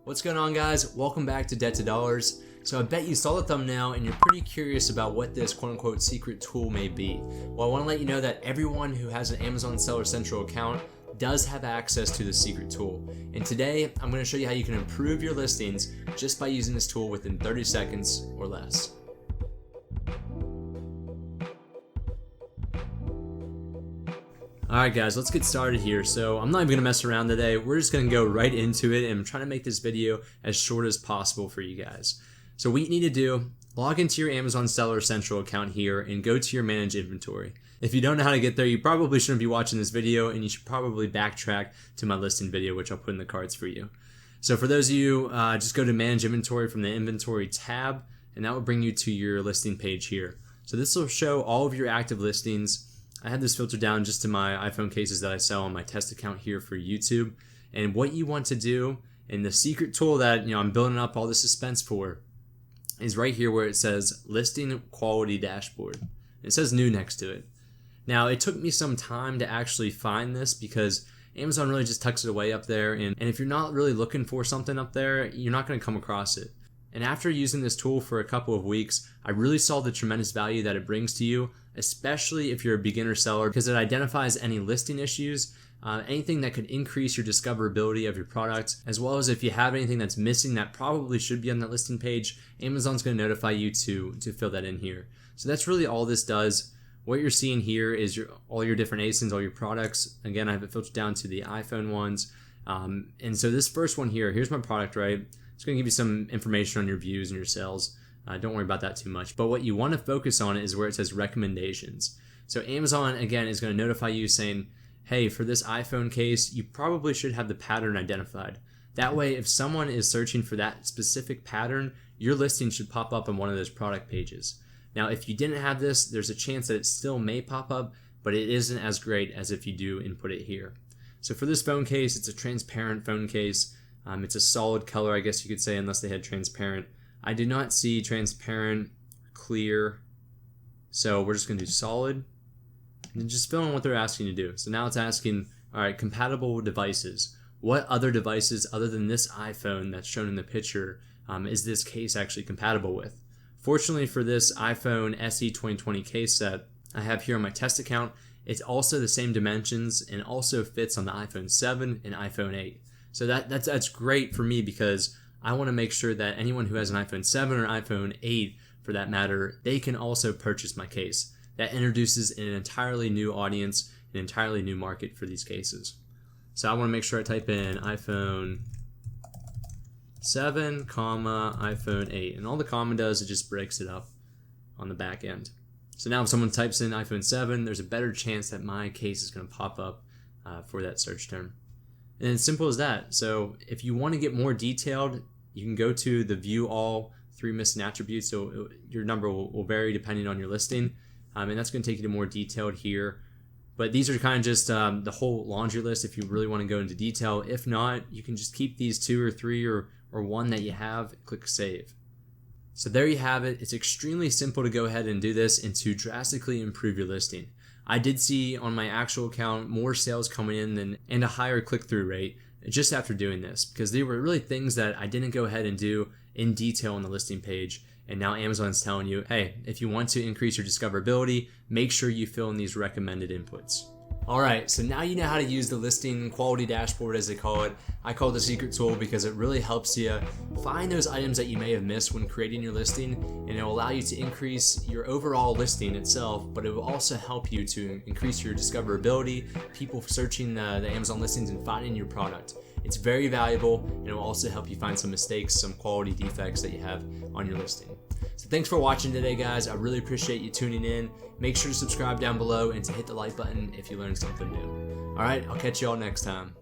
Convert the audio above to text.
What's going on, guys? Welcome back to Debt to Dollars. So I bet you saw the thumbnail and you're pretty curious about what this quote-unquote secret tool may be. Well, I want to let you know that everyone who has an Amazon Seller Central account does have access to the secret tool. And today I'm going to show you how you can improve your listings just by using this tool within 30 seconds or less. Alright guys, let's get started here. So I'm not even going to mess around today. We're just going to go right into it, and I'm trying to make this video as short as possible for you guys. So what you need to do, log into your Amazon Seller Central account here and go to your Manage Inventory. If you don't know how to get there, you probably shouldn't be watching this video, and you should probably backtrack to my listing video, which I'll put in the cards for you. So for those of you, just go to Manage Inventory from the Inventory tab, and that will bring you to your listing page here. So this will show all of your active listings. I had this filtered down just to my iPhone cases that I sell on my test account here for YouTube. And what you want to do, and the secret tool that I'm building up all the suspense for, is right here where it says Listing Quality Dashboard. It says New next to it. Now, it took me some time to actually find this because Amazon really just tucks it away up there. And if you're not really looking for something up there, you're not going to come across it. And after using this tool for a couple of weeks, I really saw the tremendous value that it brings to you, especially if you're a beginner seller, because it identifies any listing issues, anything that could increase your discoverability of your product, as well as if you have anything that's missing that probably should be on that listing page, Amazon's going to notify you to fill that in here. So that's really all this does. What you're seeing here is all your different ASINs, all your products. Again, I have it filtered down to the iPhone ones. And so this first one here, here's my product, right? It's going to give you some information on your views and your sales. Don't worry about that too much. But what you want to focus on is where it says recommendations. So Amazon, again, is going to notify you saying, hey, for this iPhone case, you probably should have the pattern identified. That way, if someone is searching for that specific pattern, your listing should pop up on one of those product pages. Now, if you didn't have this, there's a chance that it still may pop up, but it isn't as great as if you do input it here. So for this phone case, it's a transparent phone case. It's a solid color, I guess you could say, unless they had transparent. I do not see transparent, clear, so we're just going to do solid, and then just fill in what they're asking you to do. So now it's asking, all right, compatible devices. What other devices other than this iPhone that's shown in the picture is this case actually compatible with? Fortunately for this iPhone SE 2020 case set I have here on my test account, it's also the same dimensions and also fits on the iPhone 7 and iPhone 8. So that's great for me because I want to make sure that anyone who has an iPhone 7 or iPhone 8, for that matter, they can also purchase my case. That introduces an entirely new audience, an entirely new market for these cases. So I want to make sure I type in iPhone 7, iPhone 8. And all the comma does, it just breaks it up on the back end. So now if someone types in iPhone 7, there's a better chance that my case is going to pop up for that search term. And it's simple as that. So if you want to get more detailed, you can go to the view all 3 missing attributes. So your number will vary depending on your listing. And that's going to take you to more detailed here. But these are kind of just the whole laundry list if you really want to go into detail. If not, you can just keep these 2 or 3 or 1 that you have, click save. So there you have it. It's extremely simple to go ahead and do this and to drastically improve your listing. I did see on my actual account more sales coming in and a higher click-through rate just after doing this, because they were really things that I didn't go ahead and do in detail on the listing page. And now Amazon's telling you, hey, if you want to increase your discoverability, make sure you fill in these recommended inputs. All right, so now you know how to use the listing quality dashboard, as they call it. I call it the secret tool because it really helps you find those items that you may have missed when creating your listing, and it will allow you to increase your overall listing itself, but it will also help you to increase your discoverability, people searching the Amazon listings and finding your product. It's very valuable, and it will also help you find some mistakes, some quality defects that you have on your listing. So thanks for watching today, guys. I really appreciate you tuning in. Make sure to subscribe down below and to hit the like button if you learned something new. All right, I'll catch you all next time.